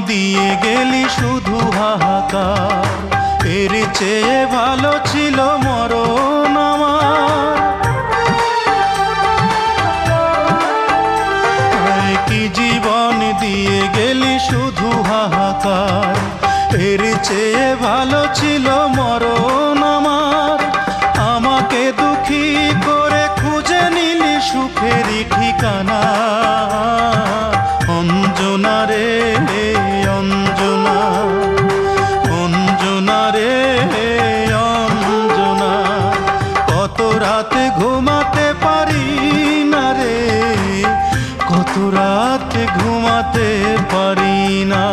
দিয়ে গেলি শুধু হাহাকার, এর চেয়ে ভালো ছিল মরণ আমার। কি জীবন দিয়ে গেলি শুধু হাহাকার, এর চেয়ে ভালো ছিল মরণ আমার। আমাকে দুঃখী করে খুঁজে নিলি সুখেরই ঠিকানা। অঞ্জনা রে অঞ্জনা, অঞ্জনা রে অঞ্জনা, কত রাতে ঘুমাতে পারি না রে, কত রাতে ঘুমাতে পারি না।